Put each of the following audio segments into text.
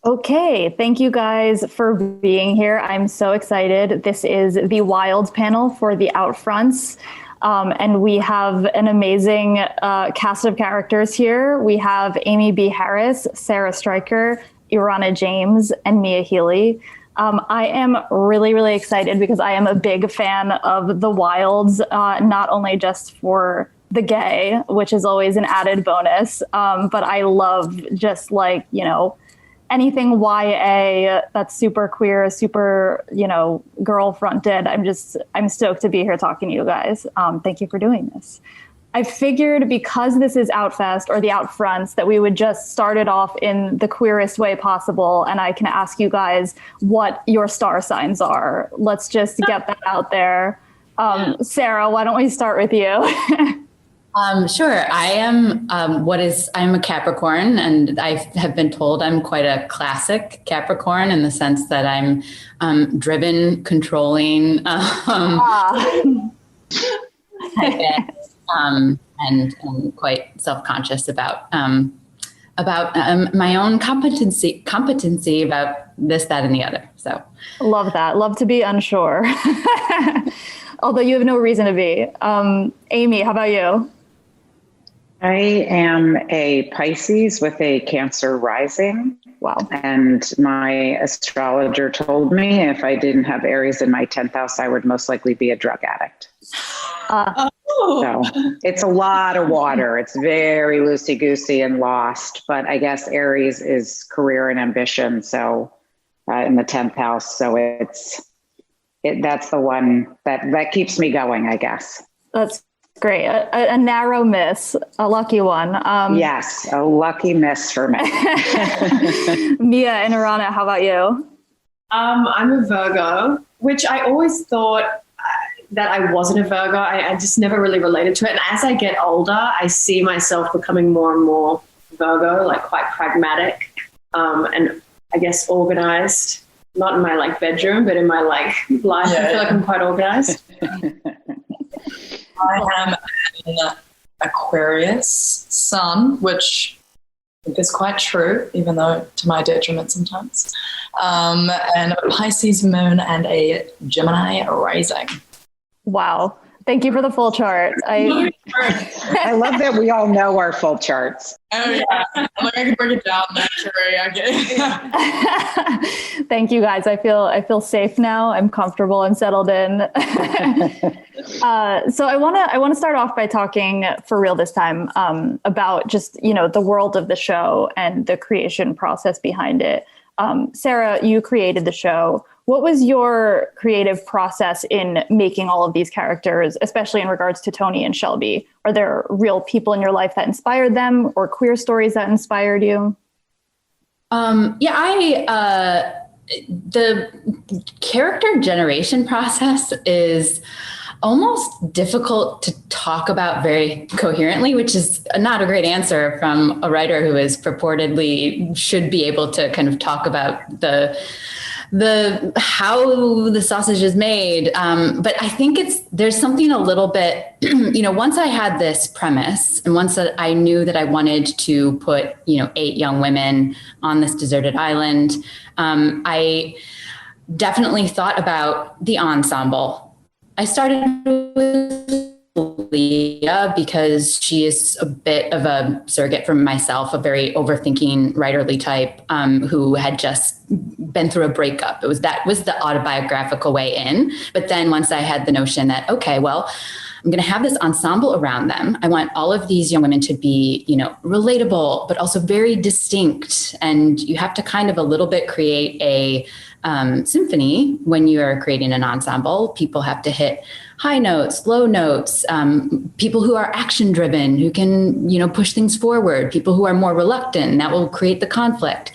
Okay, thank you guys for being here. I'm so excited. This is the Wild panel for the Outfronts. And we have an amazing cast of characters here. We have Amy B. Harris, Sarah Stryker, Erana James, and Mia Healey. I am really, really excited because I am a big fan of the Wilds, not only just for the gay, which is always an added bonus, but I love just anything YA that's super queer, super, girl fronted. I'm stoked to be here talking to you guys. Thank you for doing this. I figured because this is Outfest or the Outfronts that we would just start it off in the queerest way possible. And I can ask you guys what your star signs are. Let's just get that out there. Sarah, why don't we start with you? Sure. I am I'm a Capricorn, and I have been told I'm quite a classic Capricorn in the sense that I'm driven, controlling, I guess, and quite self-conscious about my own competency about this, that, and the other. So love that. Love to be unsure. Although you have no reason to be. Amy, how about you? I am a Pisces with a Cancer rising. Wow. And my astrologer told me if I didn't have Aries in my 10th house, I would most likely be a drug addict. So it's a lot of water. It's very loosey-goosey and lost. But I guess Aries is career and ambition. So in the 10th house. So that's the one that keeps me going, I guess. That's great. A narrow miss, a lucky one. Yes, a lucky miss for me. Mia and Erana, how about you? I'm a Virgo, which I always thought that I wasn't a Virgo. I just never really related to it. And as I get older, I see myself becoming more and more Virgo, like quite pragmatic, and I guess organized. Not in my bedroom, but in my life. Yeah. I feel like I'm quite organized. I am an Aquarius sun, which is quite true, even though to my detriment sometimes. And a Pisces moon and a Gemini rising. Wow. Thank you for the full chart. I love that we all know our full charts. Oh yeah, I can break it down naturally. Thank you guys. I feel safe now. I'm comfortable. I'm settled in. So I want to start off by talking for real this time about just the world of the show and the creation process behind it. Sarah, you created the show. What was your creative process in making all of these characters, especially in regards to Tony and Shelby? Are there real people in your life that inspired them, or queer stories that inspired you? The character generation process is almost difficult to talk about very coherently, which is not a great answer from a writer who is purportedly should be able to kind of talk about the how the sausage is made. But I think there's something a little bit, once I had this premise and once that I knew that I wanted to put, 8 young women on this deserted island, I definitely thought about the ensemble. I started with Leah because she is a bit of a surrogate for myself, a very overthinking writerly type who had just been through a breakup. That was the autobiographical way in. But then once I had the notion that, okay, well, I'm going to have this ensemble around them. I want all of these young women to be, relatable, but also very distinct. And you have to kind of a little bit create a symphony when you are creating an ensemble. People have to hit high notes, low notes, people who are action driven, who can, push things forward, people who are more reluctant, that will create the conflict,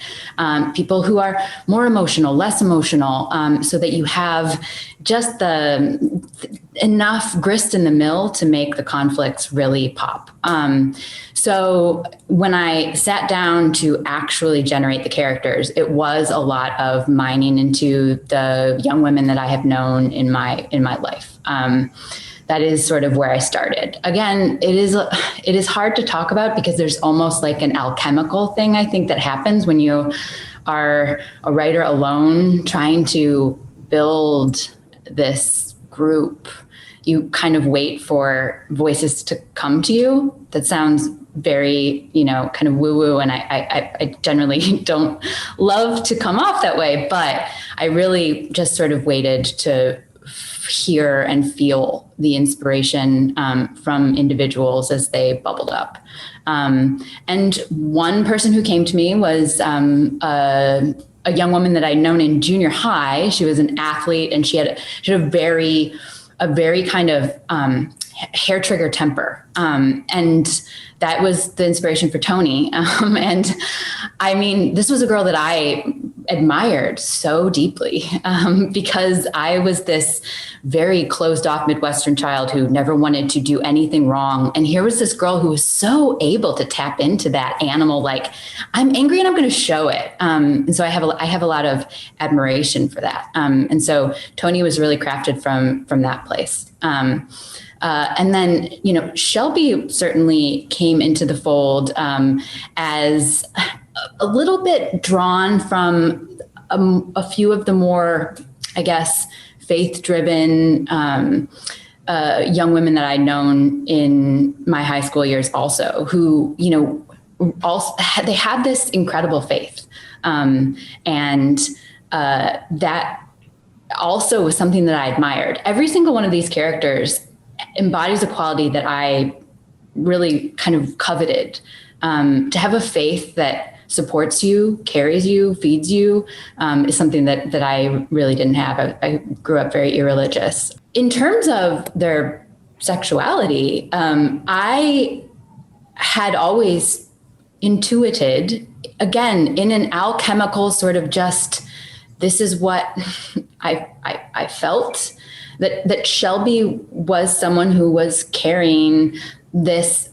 people who are more emotional, less emotional, so that you have just enough grist in the mill to make the conflicts really pop. So when I sat down to actually generate the characters, it was a lot of mining into the young women that I have known in my life. That is sort of where I started. Again, it is hard to talk about because there's almost like an alchemical thing, I think, that happens when you are a writer alone trying to build this group, you kind of wait for voices to come to you. That sounds very, kind of woo-woo. And I generally don't love to come off that way, but I really just sort of waited to hear and feel the inspiration from individuals as they bubbled up. And one person who came to me was a young woman that I'd known in junior high. She was an athlete, and she had a very kind of hair trigger temper. And that was the inspiration for Tony. And I mean, this was a girl that I admired so deeply because I was this very closed off Midwestern child who never wanted to do anything wrong. And here was this girl who was so able to tap into that animal, like, I'm angry and I'm going to show it. And so I have a lot of admiration for that. And so Tony was really crafted from that place. And then, Shelby certainly came into the fold as a little bit drawn from a few of the more, I guess, faith-driven young women that I'd known in my high school years also, who, they had this incredible faith. And that also was something that I admired. Every single one of these characters embodies a quality that I really kind of coveted. To have a faith that supports you, carries you, feeds you, is something that I really didn't have. I grew up very irreligious. In terms of their sexuality, I had always intuited, again, in an alchemical sort of just, this is what I felt, that Shelby was someone who was carrying this,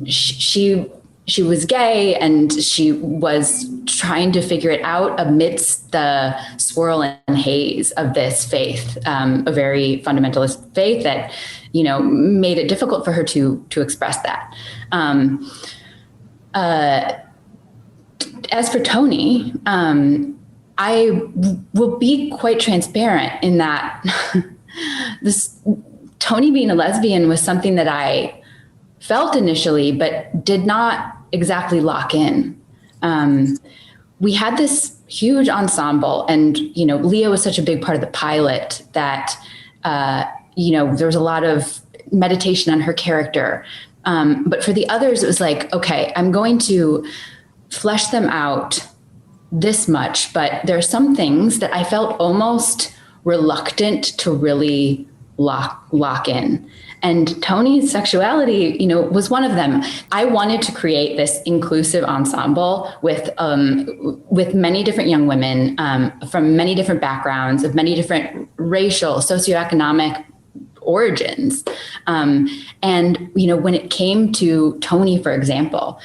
she was gay and she was trying to figure it out amidst the swirl and haze of this faith, a very fundamentalist faith that, made it difficult for her to express that. As for Tony, I will be quite transparent in that this Tony being a lesbian was something that I felt initially, but did not exactly lock in. We had this huge ensemble, and, Leah was such a big part of the pilot that, there was a lot of meditation on her character. But for the others, it was like, okay, I'm going to flesh them out this much, but there are some things that I felt almost reluctant to really lock in. And Tony's sexuality, was one of them. I wanted to create this inclusive ensemble with many different young women from many different backgrounds, of many different racial, socioeconomic origins. And, when it came to Tony, for example,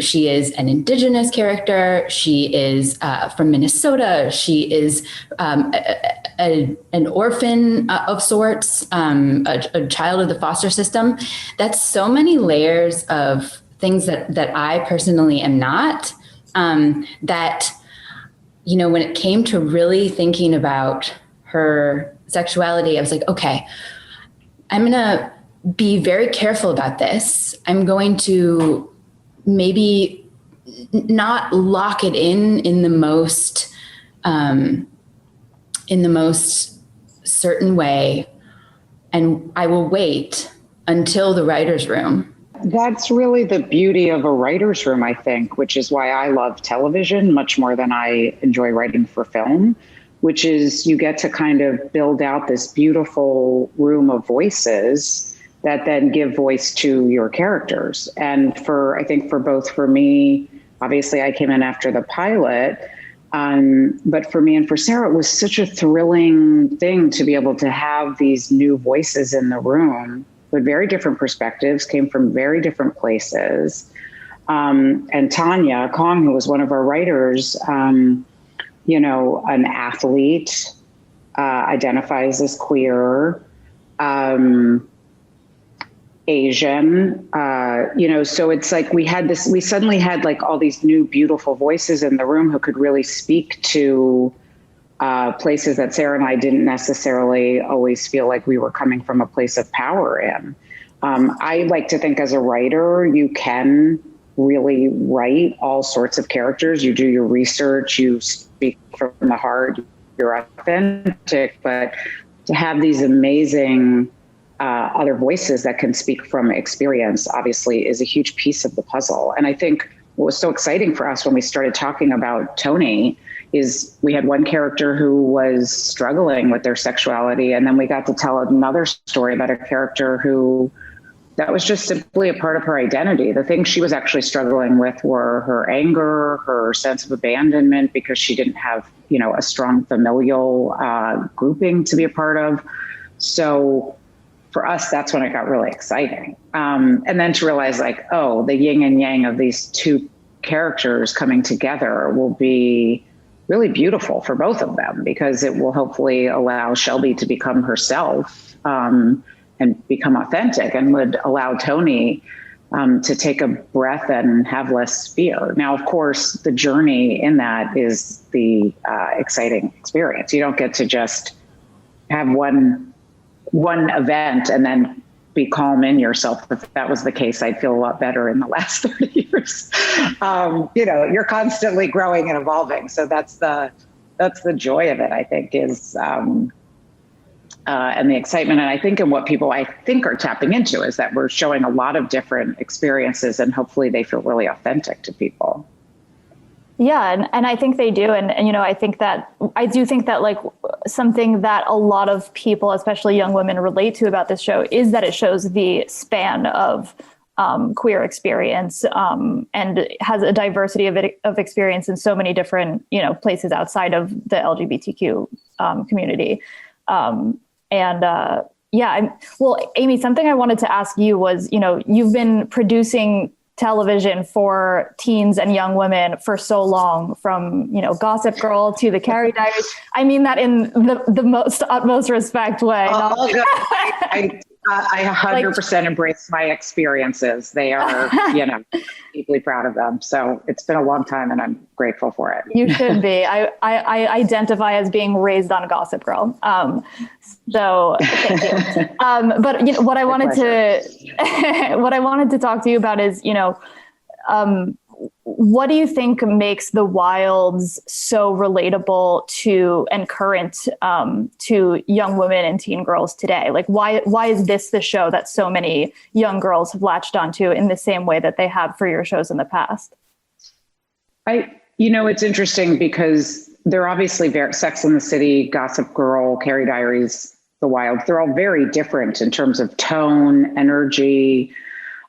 she is an Indigenous character. She is from Minnesota. She is an orphan of sorts, a child of the foster system. That's so many layers of things that I personally am not, that, when it came to really thinking about her sexuality, I was like, okay, I'm going to be very careful about this. I'm going to maybe not lock it in the most certain way. And I will wait until the writer's room. That's really the beauty of a writer's room, I think, which is why I love television much more than I enjoy writing for film, which is you get to kind of build out this beautiful room of voices that then give voice to your characters. And I think for me, obviously I came in after the pilot, but for me and for Sarah, it was such a thrilling thing to be able to have these new voices in the room with very different perspectives, came from very different places. And Tanya Kong, who was one of our writers, an athlete, identifies as queer, Asian, so it's like we suddenly had like all these new beautiful voices in the room who could really speak to places that Sarah and I didn't necessarily always feel like we were coming from a place of power in. I like to think as a writer, you can really write all sorts of characters. You do your research, you speak from the heart, you're authentic, but to have these amazing other voices that can speak from experience, obviously, is a huge piece of the puzzle. And I think what was so exciting for us when we started talking about Tony is we had one character who was struggling with their sexuality, and then we got to tell another story about a character who that was just simply a part of her identity. The things she was actually struggling with were her anger, her sense of abandonment because she didn't have, a strong familial grouping to be a part of. So for us, that's when it got really exciting. And then to realize like, oh, the yin and yang of these two characters coming together will be really beautiful for both of them because it will hopefully allow Shelby to become herself and become authentic, and would allow Tony to take a breath and have less fear. Now, of course, the journey in that is the exciting experience. You don't get to just have one event and then be calm in yourself. If that was the case, I'd feel a lot better in the last 30 years. You're constantly growing and evolving. So that's the joy of it, I think, is and the excitement. And I think and what people I think are tapping into is that we're showing a lot of different experiences, and hopefully they feel really authentic to people. Yeah, and I think they do. And I do think that like something that a lot of people, especially young women, relate to about this show is that it shows the span of queer experience and has a diversity of experience in so many different, places outside of the LGBTQ community. Well, Amy, something I wanted to ask you was, you've been producing television for teens and young women for so long, from, Gossip Girl to the Carrie Diaries. I mean that in the utmost respect way. I 100% embrace my experiences. They are, deeply proud of them. So it's been a long time and I'm grateful for it. You should be. I identify as being raised on Gossip Girl. So thank you. But what I wanted to talk to you about is, what do you think makes the Wilds so relatable to and current to young women and teen girls today? Like, why is this the show that so many young girls have latched onto in the same way that they have for your shows in the past? It's interesting because they're obviously Sex and the City, Gossip Girl, Carrie Diaries, The Wilds. They're all very different in terms of tone, energy.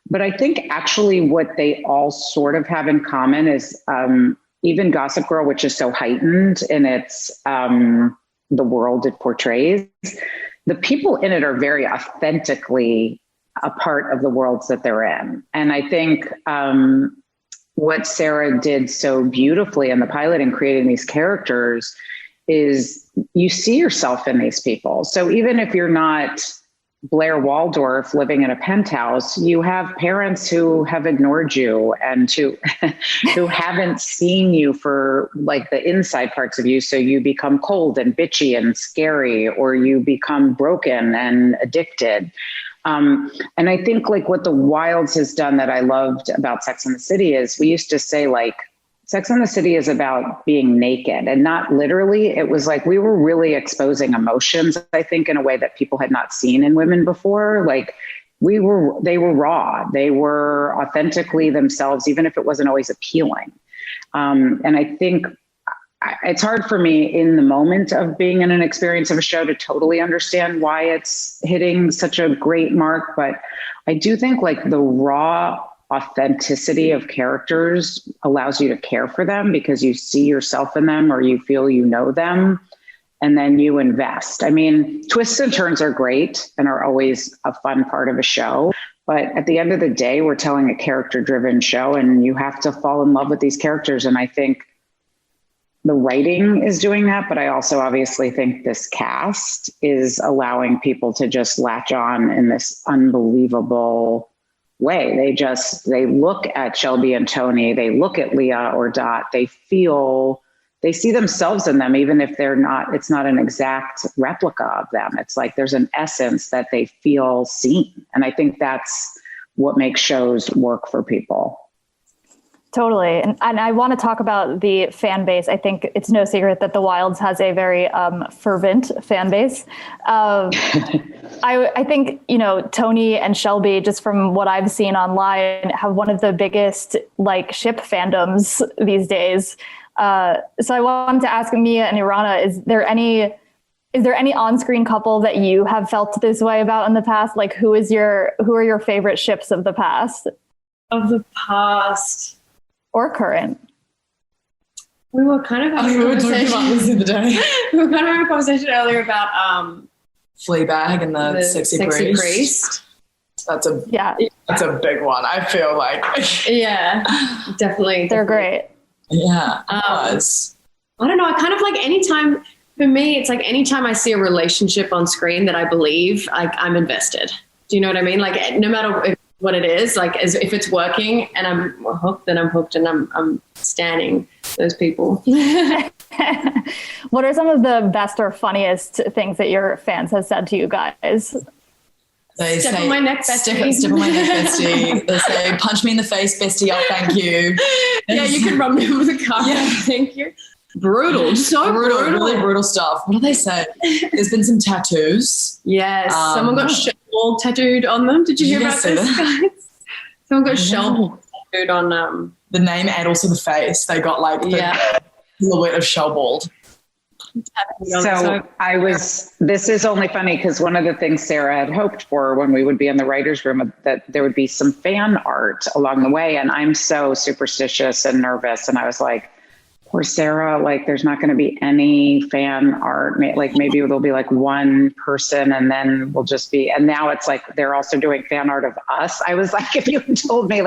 But I think actually what they all sort of have in common is even Gossip Girl, which is so heightened in its the world it portrays, the people in it are very authentically a part of the worlds that they're in. And I think what Sarah did so beautifully in the pilot in creating these characters is you see yourself in these people. So even if you're not Blair Waldorf living in a penthouse, you have parents who have ignored you and who haven't seen you for like the inside parts of you. So you become cold and bitchy and scary, or you become broken and addicted. And I think like what the Wilds has done that I loved about Sex and the City is we used to say like, Sex and the City is about being naked, and not literally. It was like we were really exposing emotions, I think, in a way that people had not seen in women before. Like they were raw. They were authentically themselves, even if it wasn't always appealing. And I think it's hard for me in the moment of being in an experience of a show to totally understand why it's hitting such a great mark. But I do think like the raw authenticity of characters allows you to care for them because you see yourself in them, or you feel you know them, and then you invest. I mean, twists and turns are great and are always a fun part of a show. But at the end of the day, we're telling a character-driven show, and you have to fall in love with these characters. And I think the writing is doing that, but I also obviously think this cast is allowing people to just latch on in this unbelievable way. They look at Shelby and Tony, they look at Leah or Dot, they see themselves in them, even if it's not an exact replica of them. It's like there's an essence that they feel seen. And I think that's what makes shows work for people. Totally. And I want to talk about the fan base. I think it's no secret that The Wilds has a very fervent fan base. I think, Tony and Shelby, just from what I've seen online, have one of the biggest ship fandoms these days. So I wanted to ask Mia and Erana, is there any on-screen couple that you have felt this way about in the past? Like, who are your favorite ships of the past? Of the past. Or current. We were kind of having we were talking about this the other day. We were kind of having a conversation earlier about Fleabag and the sexy priest. That's a big one. I feel like. Yeah, definitely. They're great. Yeah. I don't know. I kind of anytime, for me, it's anytime I see a relationship on screen that I believe, I'm invested. Do you know what I mean? No matter what it is, if it's working and I'm hooked, then I'm hooked, and I'm standing those people. What are some of the best or funniest things that your fans have said to you guys? They step say, on my neck, bestie. Step on my neck, bestie. They say, punch me in the face, bestie. Oh, thank you. Yeah, you can run me over the car. Yeah, thank you. Brutal, so brutal, really brutal stuff. What do they say? There's been some tattoos. Yes, someone got shell tattooed on them. Did you hear about this, guys? Someone got shell tattooed on the name and also the face. They got the silhouette of Shellbald. So this is only funny because one of the things Sarah had hoped for when we would be in the writer's room, that there would be some fan art along the way. And I'm so superstitious and nervous. And I was like, poor Sarah, there's not going to be any fan art. Maybe there'll be one person and then we'll just be, and now it's they're also doing fan art of us. I was like, if you had told me,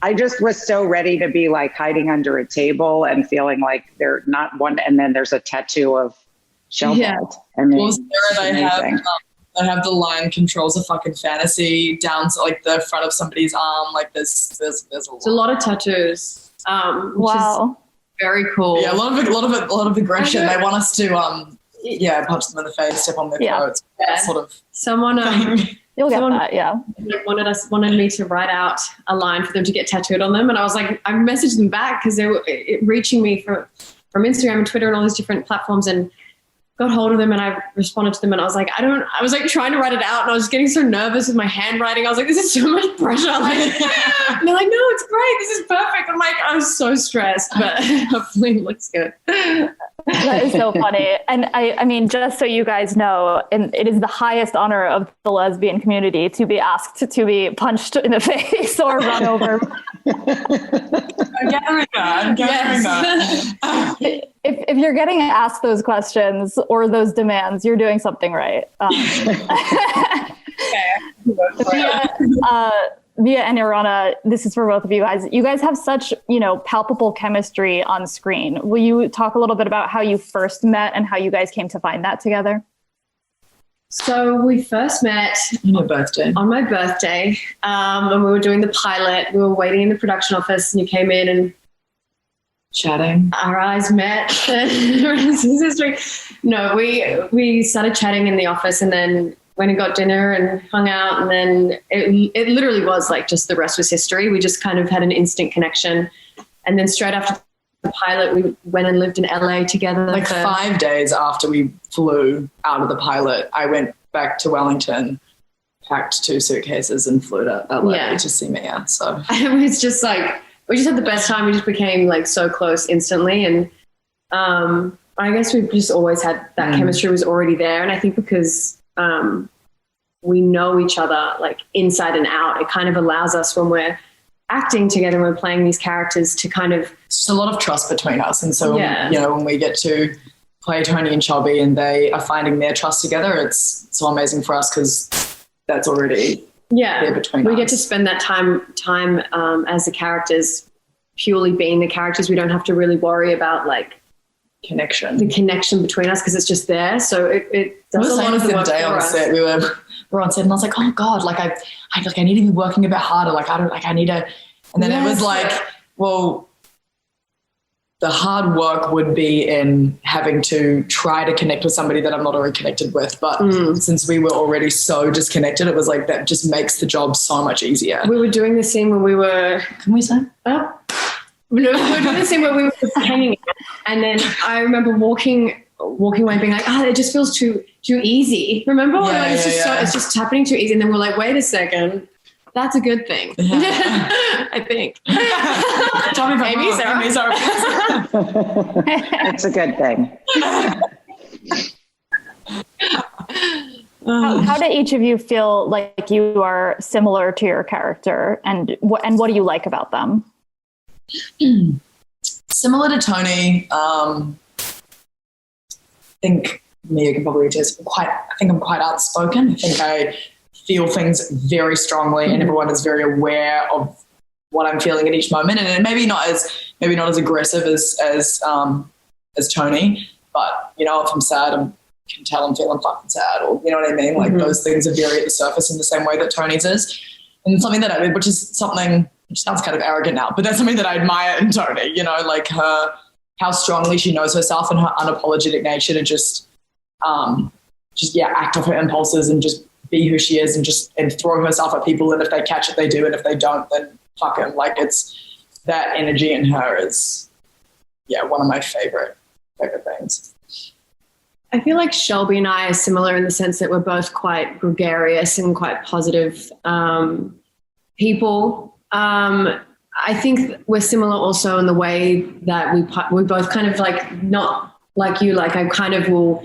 I just was so ready to be hiding under a table and feeling like they're not one. And then there's a tattoo of Shellbald. Yeah. I mean, well, Sarah, they have the line controls a fucking fantasy down to the front of somebody's arm. There's a lot of tattoos. Wow. Very cool. Yeah, a lot of aggression. They want us to punch them in the face, step on their throats. Yeah. Sort of someone you'll get that, yeah. Wanted me to write out a line for them to get tattooed on them, and I was like, I messaged them back because they were reaching me from Instagram and Twitter and all these different platforms, and got hold of them, and I responded to them, and I was like, trying to write it out, and I was getting so nervous with my handwriting. I was like, this is so much pressure. And they're like, no, it's great. This is perfect. I'm like, I was so stressed, but hopefully it looks good. That is so funny. And I mean, just so you guys know, and it is the highest honor of the lesbian community to be asked to be punched in the face or run over. I'm gathering that. If you're getting asked those questions or those demands, you're doing something right. Mia and Erana, this is for both of you guys. You guys have such, palpable chemistry on screen. Will you talk a little bit about how you first met and how you guys came to find that together? So we first met on my birthday, and we were doing the pilot. We were waiting in the production office, and you came in and chatting. Our eyes met. No, we started chatting in the office, and then went and got dinner and hung out, and then it literally was just the rest was history. We just kind of had an instant connection, and then straight after the pilot, we went and lived in LA together. 5 days after we flew out of the pilot, I went back to Wellington, packed 2 suitcases, and flew to LA to see Mia. So it was just we just had the best time. We just became so close instantly. And I guess we've just always had that chemistry was already there. And I think because we know each other inside and out, it kind of allows us when we're acting together, when we're playing these characters to kind of... It's just a lot of trust between us. And so, when we get to play Tony and Shelby and they are finding their trust together, it's so amazing for us because that's already... between we get to spend that time as the characters, purely being the characters. We don't have to really worry about connection. The connection between us, because it's just there. So it does a lot of the work day for on us. set. We were on set, and I was like, oh God, like I need to be working a bit harder. Like I need to. And then it was like, well, the hard work would be in having to try to connect with somebody that I'm not already connected with. But since we were already so disconnected, it was like that just makes the job so much easier. We were doing the scene when we were. Can we say? We were doing the scene where we were hanging out, and then I remember walking away being like, it just feels too easy. Remember? It's just happening too easy. And then we're like, wait a second. That's a good thing. I think. Tell me if I'm wrong. Amy, sorry. It's a good thing. How do each of you feel like you are similar to your character, and what do you like about them? Similar to Tony, I think Mia can probably attest. I think I'm quite outspoken. I think I feel things very strongly, and everyone is very aware of what I'm feeling at each moment. And maybe not as aggressive as Tony, but if I'm sad, I can tell I'm feeling fucking sad, or you know what I mean. Like those things are very at the surface in the same way that Tony's is, and something that which sounds kind of arrogant now, but that's something that I admire in Tony. Like how strongly she knows herself and her unapologetic nature to just act off her impulses and just be who she is and throw herself at people. And if they catch it, they do. And if they don't, then fuck them. Like it's that energy in her is, one of my favorite things. I feel like Shelby and I are similar in the sense that we're both quite gregarious and quite positive people. I think we're similar also in the way that we both kind of like, not like you, like I kind of will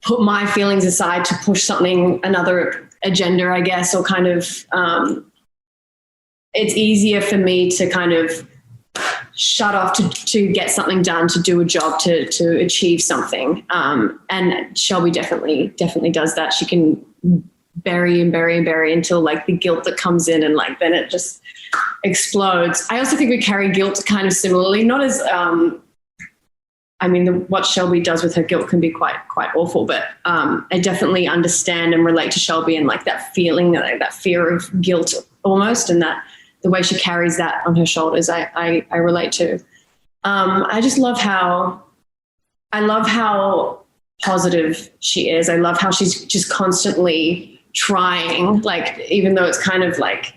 put my feelings aside to push another agenda, I guess, or kind of, it's easier for me to kind of shut off to get something done, to do a job, to achieve something. And Shelby definitely does that. She can bury until like the guilt that comes in, and like then it just explodes. I also think we carry guilt kind of similarly, not as what Shelby does with her guilt can be quite awful, but I definitely understand and relate to Shelby and like that feeling, that fear of guilt almost, and that the way she carries that on her shoulders, I relate to. I just love how positive she is. I love how she's just constantly trying, like even though it's kind of like,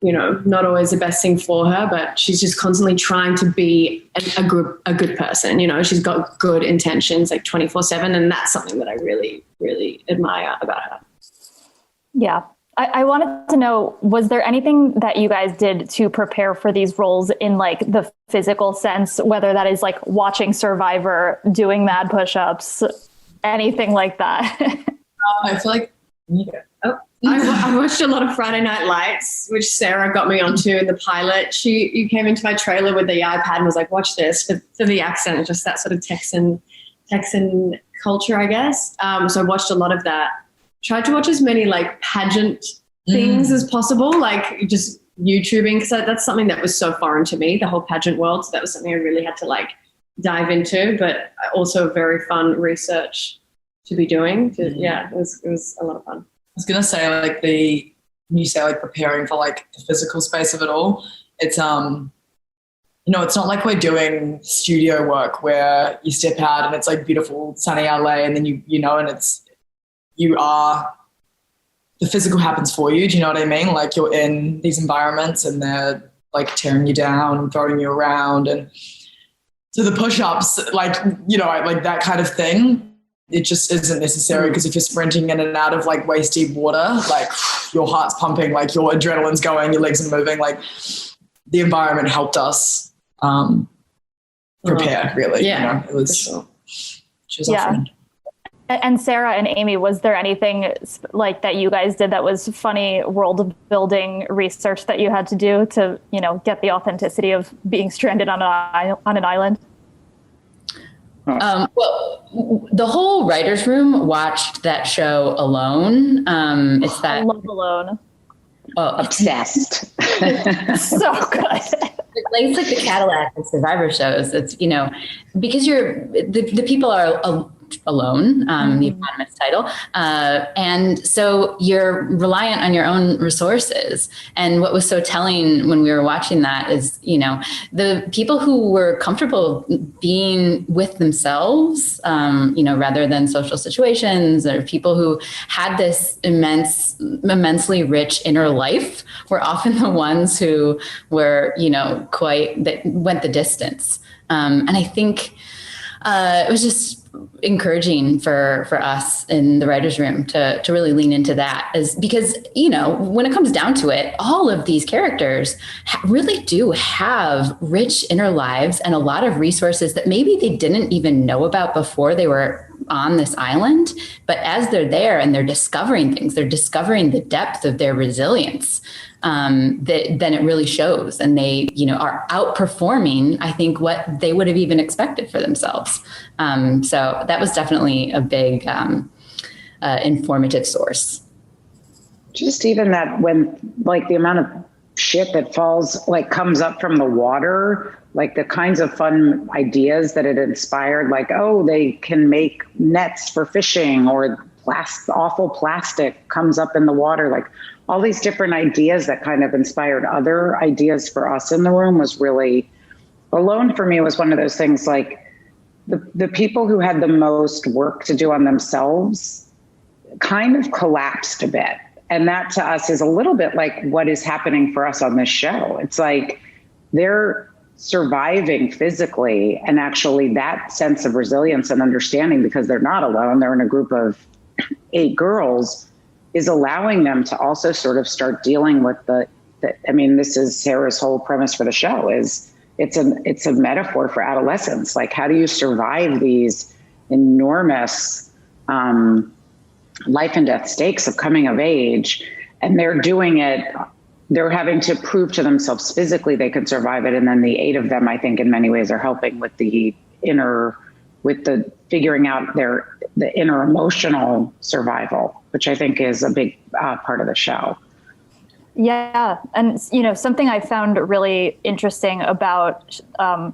not always the best thing for her, but she's just constantly trying to be a good person. She's got good intentions like 24/7. And that's something that I really, really admire about her. Yeah. I wanted to know, was there anything that you guys did to prepare for these roles in like the physical sense, whether that is like watching Survivor, doing mad push-ups, anything like that? I feel like, I watched a lot of Friday Night Lights, which Sarah got me onto in the pilot. You came into my trailer with the iPad and was like, watch this for the accent, just that sort of Texan culture, I guess. So I watched a lot of that. Tried to watch as many like pageant things as possible, like just YouTubing, because that's something that was so foreign to me, the whole pageant world. So that was something I really had to like dive into, but also very fun research to be doing. Yeah, it was a lot of fun. I was gonna say like when you say like preparing for like the physical space of it all, it's it's not like we're doing studio work where you step out and it's like beautiful sunny LA and then and the physical happens for you. Do you know what I mean? Like you're in these environments and they're like tearing you down and throwing you around, and so the push-ups, like like that kind of thing, it just isn't necessary, because if you're sprinting in and out of like waist deep water, like your heart's pumping, like your adrenaline's going, your legs are moving, like the environment helped us prepare really. Yeah, it was, sure. She was our friend. And Sarah and Amy, was there anything like that you guys did that was funny world building research that you had to do to, get the authenticity of being stranded on an island? Well, the whole writer's room watched that show Alone. It's that I love Alone. Obsessed. So good. It's like the Cadillac of Survivor shows. It's, because the people are alone, the eponymous title. And so you're reliant on your own resources. And what was so telling when we were watching that is, the people who were comfortable being with themselves, rather than social situations, or people who had this immensely rich inner life were often the ones who were, that went the distance. And I think it was just encouraging for us in the writer's room to really lean into that, because, when it comes down to it, all of these characters really do have rich inner lives and a lot of resources that maybe they didn't even know about before they were on this island. But as they're there and they're discovering things, they're discovering the depth of their resilience. Then it really shows, and they, are outperforming, I think, what they would have even expected for themselves. So that was definitely a big informative source. Just even that when, like, the amount of shit that comes up from the water, like the kinds of fun ideas that it inspired, like, oh, they can make nets for fishing, or awful plastic comes up in the water, like all these different ideas that kind of inspired other ideas for us in the room was really, Alone for me was one of those things, like the people who had the most work to do on themselves kind of collapsed a bit. And that to us is a little bit like what is happening for us on this show. It's like they're surviving physically, and actually that sense of resilience and understanding, because they're not alone, they're in a group of 8 girls, is allowing them to also sort of start dealing with this is Sarah's whole premise for the show, is it's a metaphor for adolescence. Like, how do you survive these enormous life and death stakes of coming of age? And they're doing it, they're having to prove to themselves physically they can survive it. And then the 8 of them, I think, in many ways are helping with the figuring out the inner emotional survival, which I think is a big part of the show. Yeah. And, something I found really interesting about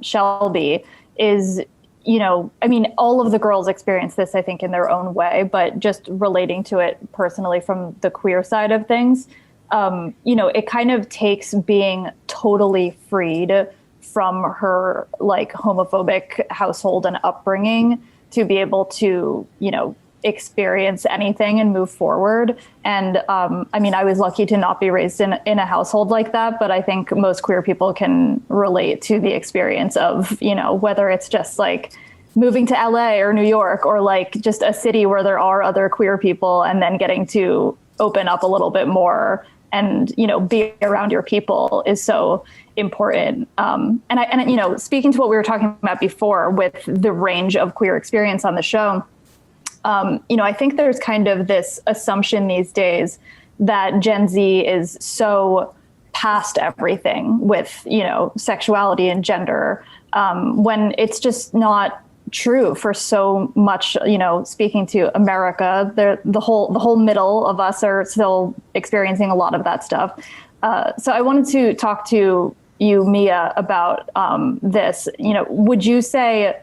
Shelby is, all of the girls experience this, I think, in their own way, but just relating to it personally from the queer side of things, it kind of takes being totally freed from her, like, homophobic household and upbringing to be able to, experience anything and move forward. And I was lucky to not be raised in a household like that, but I think most queer people can relate to the experience of, whether it's just like moving to LA or New York, or like just a city where there are other queer people, and then getting to open up a little bit more and, be around your people is so important. And speaking to what we were talking about before with the range of queer experience on the show, I think there's kind of this assumption these days that Gen Z is so past everything with, sexuality and gender, when it's just not true for so much. Speaking to America, the whole middle of us are still experiencing a lot of that stuff. So I wanted to talk to you, Mia, about this. Would you say,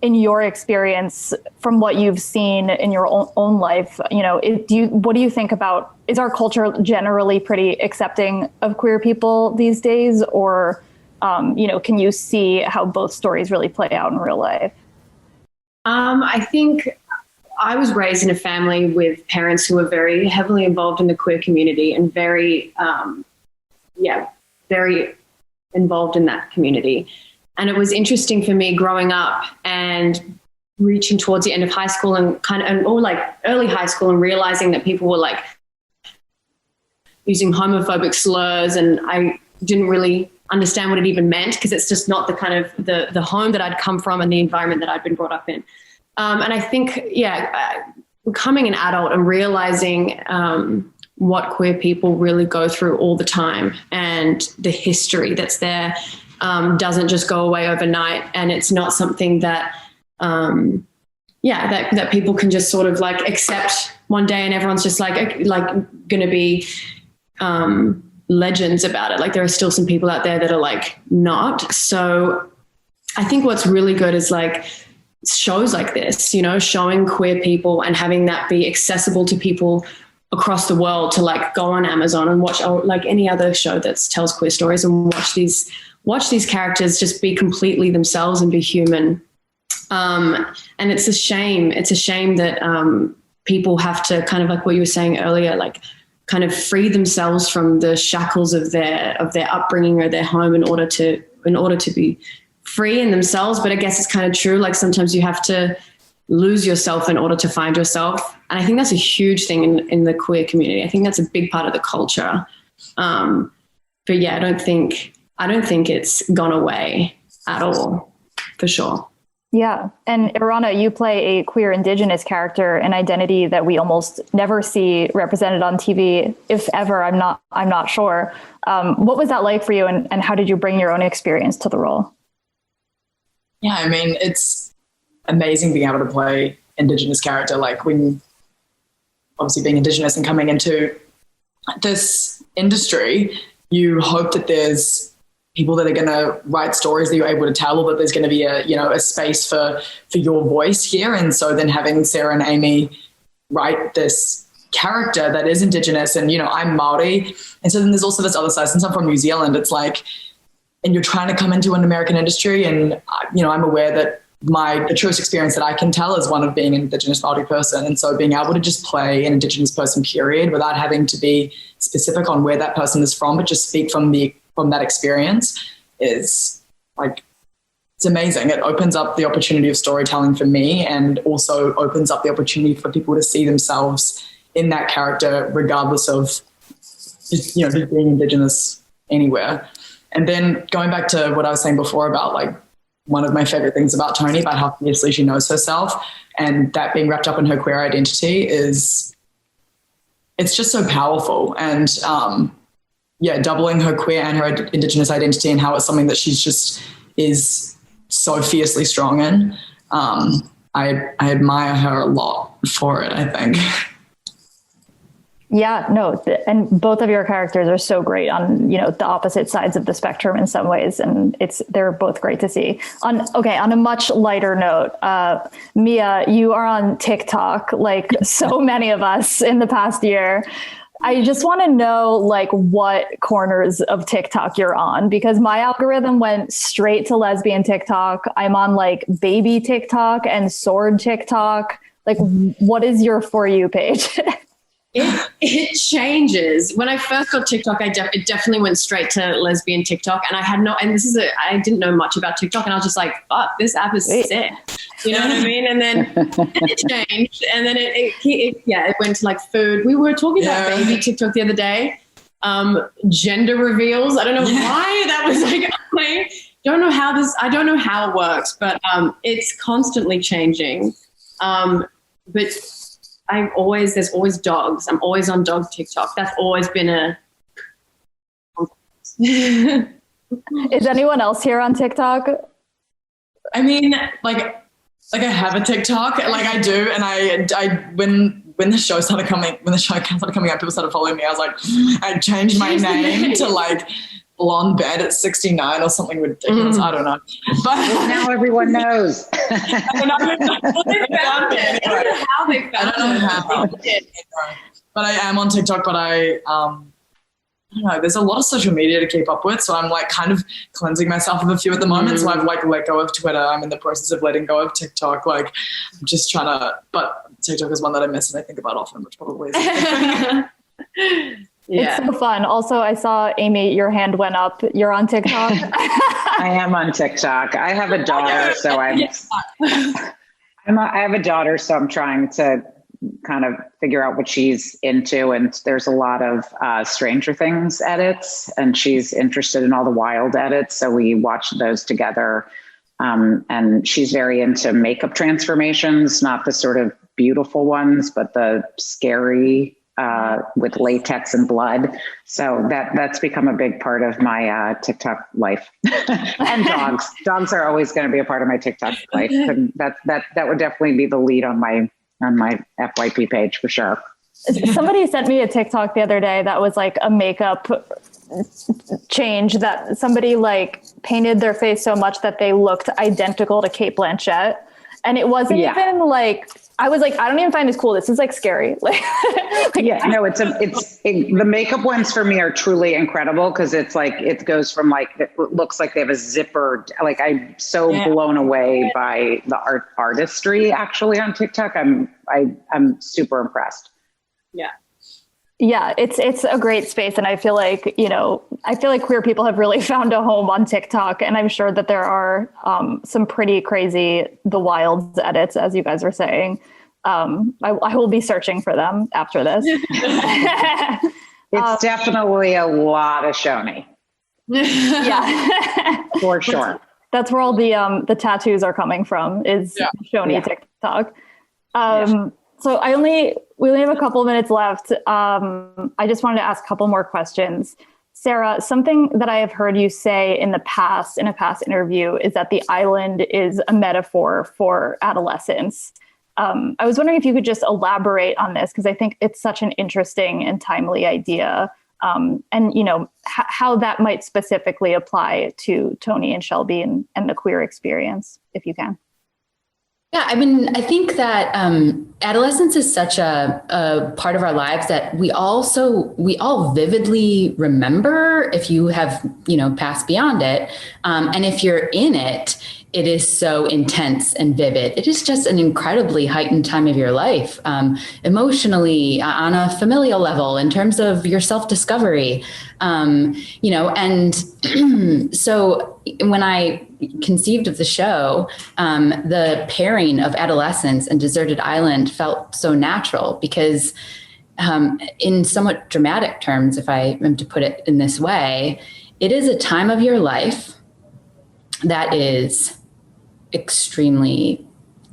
in your experience, from what you've seen in your own life, what do you think about, is our culture generally pretty accepting of queer people these days? Or, can you see how both stories really play out in real life? I think I was raised in a family with parents who were very heavily involved in the queer community and very involved in that community. And it was interesting for me growing up and reaching towards the end of high school and early high school, and realizing that people were like using homophobic slurs, and I didn't really understand what it even meant, because it's just not the kind of the home that I'd come from and the environment that I'd been brought up in. And I think, becoming an adult and realizing what queer people really go through all the time, and the history that's there doesn't just go away overnight. And it's not something that, that people can just sort of like accept one day, and everyone's just like going to be legends about it. Like there are still some people out there that are like not. So I think what's really good is like shows like this, you know, showing queer people and having that be accessible to people across the world to like go on Amazon and watch, or like any other show that tells queer stories, and watch these characters just be completely themselves and be human. And it's a shame. It's a shame that people have to kind of, like what you were saying earlier, like kind of free themselves from the shackles of their upbringing or their home in order to be free in themselves. But I guess it's kind of true. Like sometimes you have to lose yourself in order to find yourself. And I think that's a huge thing in the queer community. I think that's a big part of the culture. But yeah, I don't think it's gone away at all, for sure. Yeah. And Erana, you play a queer Indigenous character, an identity that we almost never see represented on TV, if ever. I'm not sure. What was that like for you, and how did you bring your own experience to the role? Yeah, I mean, it's amazing being able to play Indigenous character. Like when obviously being Indigenous and coming into this industry, you hope that there's people that are going to write stories that you're able to tell, or that there's going to be a space for your voice here. And so then having Sarah and Amy write this character that is Indigenous, and, you know, I'm Māori. And so then there's also this other side, since I'm from New Zealand, it's like, and you're trying to come into an American industry. And, you know, I'm aware that the truest experience that I can tell is one of being an Indigenous Māori person. And so being able to just play an Indigenous person, period, without having to be specific on where that person is from, but just speak from that experience is like, it's amazing. It opens up the opportunity of storytelling for me, and also opens up the opportunity for people to see themselves in that character, regardless of just being Indigenous anywhere. And then going back to what I was saying before about like one of my favorite things about Toni, about how fiercely she knows herself, and that being wrapped up in her queer identity it's just so powerful. And doubling her queer and her Indigenous identity, and how it's something that she's just is so fiercely strong in. I admire her a lot for it, I think. Yeah, no, and both of your characters are so great on, the opposite sides of the spectrum in some ways, and they're both great to see. On a much lighter note, Mia, you are on TikTok like so many of us in the past year. I just want to know like what corners of TikTok you're on, because my algorithm went straight to lesbian TikTok. I'm on like baby TikTok and sword TikTok. Like, what is your For You page? It changes. When I first got TikTok, it definitely went straight to lesbian TikTok, and I didn't know much about TikTok, and I was just like, fuck, this app is sick. You know what I mean? And then it changed, and then it went to like food. We were talking about baby TikTok the other day. Gender reveals. I don't know why that was like, I don't know how it works, but it's constantly changing. But there's always dogs. I'm always on dog TikTok. That's always been Is anyone else here on TikTok? I mean, like I have a TikTok, like I do. And I when the show started coming out, people started following me. I was like, I changed my name to like Blonde Bed at 69 or something ridiculous. I don't know. But now everyone knows. I don't know how they found it. But I am on TikTok, but I don't know, there's a lot of social media to keep up with. So I'm like kind of cleansing myself of a few at the moment. So I've like let go of Twitter. I'm in the process of letting go of TikTok. Like I'm just trying to, but TikTok is one that I miss and I think about often, which probably is. Yeah. It's so fun. Also, I saw, Amy, your hand went up. You're on TikTok? I am on TikTok. I have a daughter, so I have a daughter, so I'm trying to kind of figure out what she's into. And there's a lot of Stranger Things edits, and she's interested in all the wild edits. So we watched those together. And she's very into makeup transformations, not the sort of beautiful ones, but the scary with latex and blood. So that's become a big part of my TikTok life. And dogs are always going to be a part of my TikTok life. And that would definitely be the lead on my FYP page for sure. Somebody sent me a TikTok the other day that was like a makeup change that somebody like painted their face so much that they looked identical to Cate Blanchett. And it wasn't even like, I was like, I don't even find this cool. This is like scary. Like, the makeup ones for me are truly incredible because it's like, it goes from like, it looks like they have a zipper. Like I'm so blown away by the artistry actually on TikTok. I'm super impressed. Yeah. Yeah, it's a great space. And I feel like, queer people have really found a home on TikTok. And I'm sure that there are some pretty crazy, the wilds edits, as you guys are saying. I will be searching for them after this. It's definitely a lot of Shoni. Yeah. For sure. That's where all the tattoos are coming from, is Shoni TikTok. So we only have a couple of minutes left. I just wanted to ask a couple more questions. Sarah, something that I have heard you say in a past interview is that the island is a metaphor for adolescence. I was wondering if you could just elaborate on this, because I think it's such an interesting and timely idea. And how that might specifically apply to Tony and Shelby and the queer experience, if you can. Yeah, I mean, I think that adolescence is such a part of our lives that we all vividly remember if you have, passed beyond it. And if you're in it, it is so intense and vivid. It is just an incredibly heightened time of your life, emotionally, on a familial level, in terms of your self-discovery. And so when I conceived of the show, the pairing of adolescence and deserted island felt so natural because in somewhat dramatic terms, if I am to put it in this way, it is a time of your life that is extremely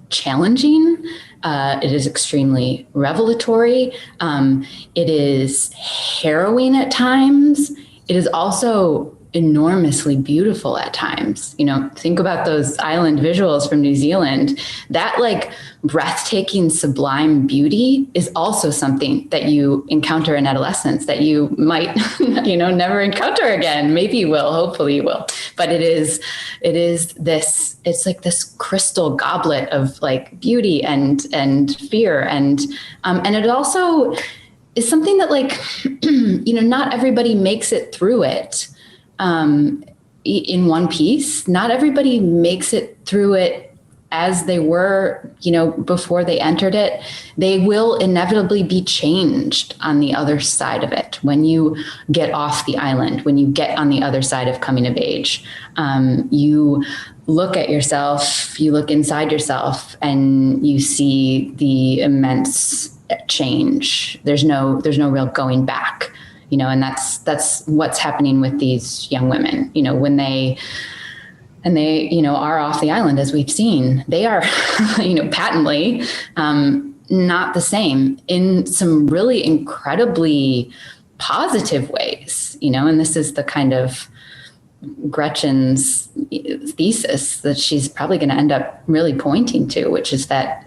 challenging. It is extremely revelatory. It is harrowing at times. It is also enormously beautiful at times. Think about those island visuals from New Zealand. That like breathtaking, sublime beauty is also something that you encounter in adolescence that you might, never encounter again. Maybe you will, hopefully you will. But it's like this crystal goblet of like beauty and fear. And it also is something that like, not everybody makes it through it. In one piece. Not everybody makes it through it as they were, before they entered it. They will inevitably be changed on the other side of it. When you get off the island, when you get on the other side of coming of age, you look at yourself, you look inside yourself, and you see the immense change. There's no real going back. And that's what's happening with these young women, when they are off the island, as we've seen, they are, patently not the same in some really incredibly positive ways, and this is the kind of Gretchen's thesis that she's probably going to end up really pointing to, which is that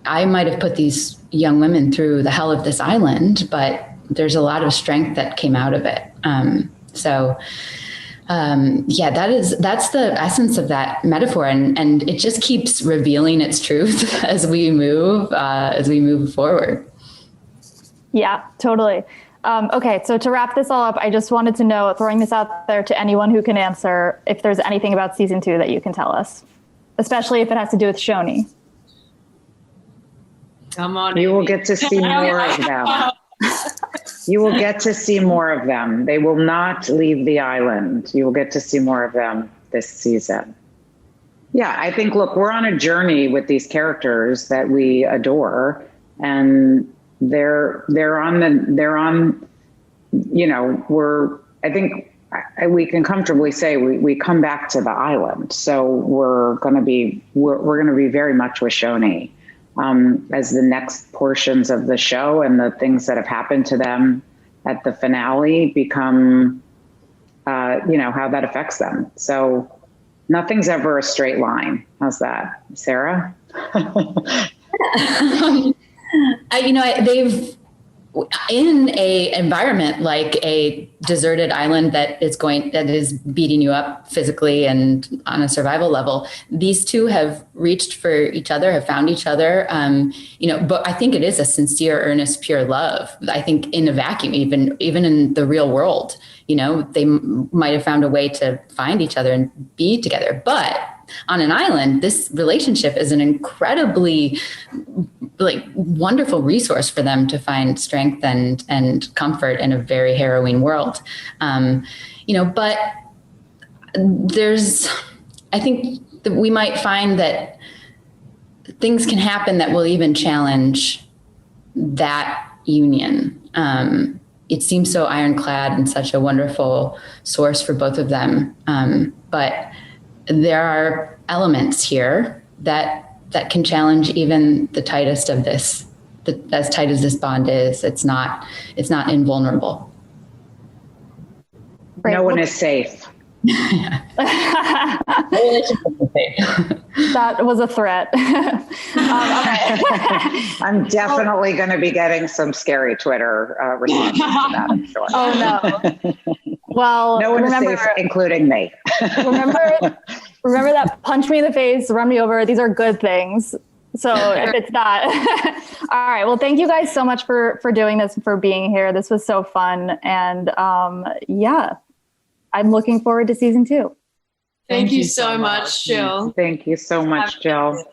I might have put these young women through the hell of this island, but there's a lot of strength that came out of it. That's the essence of that metaphor. And it just keeps revealing its truth as we move forward. Yeah, totally. Okay. So to wrap this all up, I just wanted to know, throwing this out there to anyone who can answer, if there's anything about season 2 that you can tell us, especially if it has to do with Shoni. Come on. You will get to see more of them. You will get to see more of them. They will not leave the island. You will get to see more of them this season. Yeah, I think, look, we're on a journey with these characters that we adore, and I think we can comfortably say we come back to the island. So we're going to be very much with Shoni. As the next portions of the show and the things that have happened to them at the finale become, how that affects them. So nothing's ever a straight line. How's that, in a environment like a deserted island that is beating you up physically and on a survival level, these two have reached for each other, have found each other. But I think it is a sincere, earnest, pure love. I think in a vacuum, even in the real world, they might have found a way to find each other and be together. But on an island, this relationship is an incredibly wonderful resource for them to find strength and comfort in a very harrowing world. But I think that we might find that things can happen that will even challenge that union. It seems so ironclad and such a wonderful source for both of them. But there are elements here that can challenge even the tightest of this. As tight as this bond is, it's not invulnerable. No one is safe. That was a threat. I'm definitely going to be getting some scary Twitter responses to that, I'm sure. Oh no. Well, no one is safe, including me. remember that punch me in the face, run me over. These are good things. So if it's not, all right. Well, thank you guys so much for doing this, for being here. This was so fun. And I'm looking forward to season 2. Thank you so much, Jill. Thank you so much, Jill.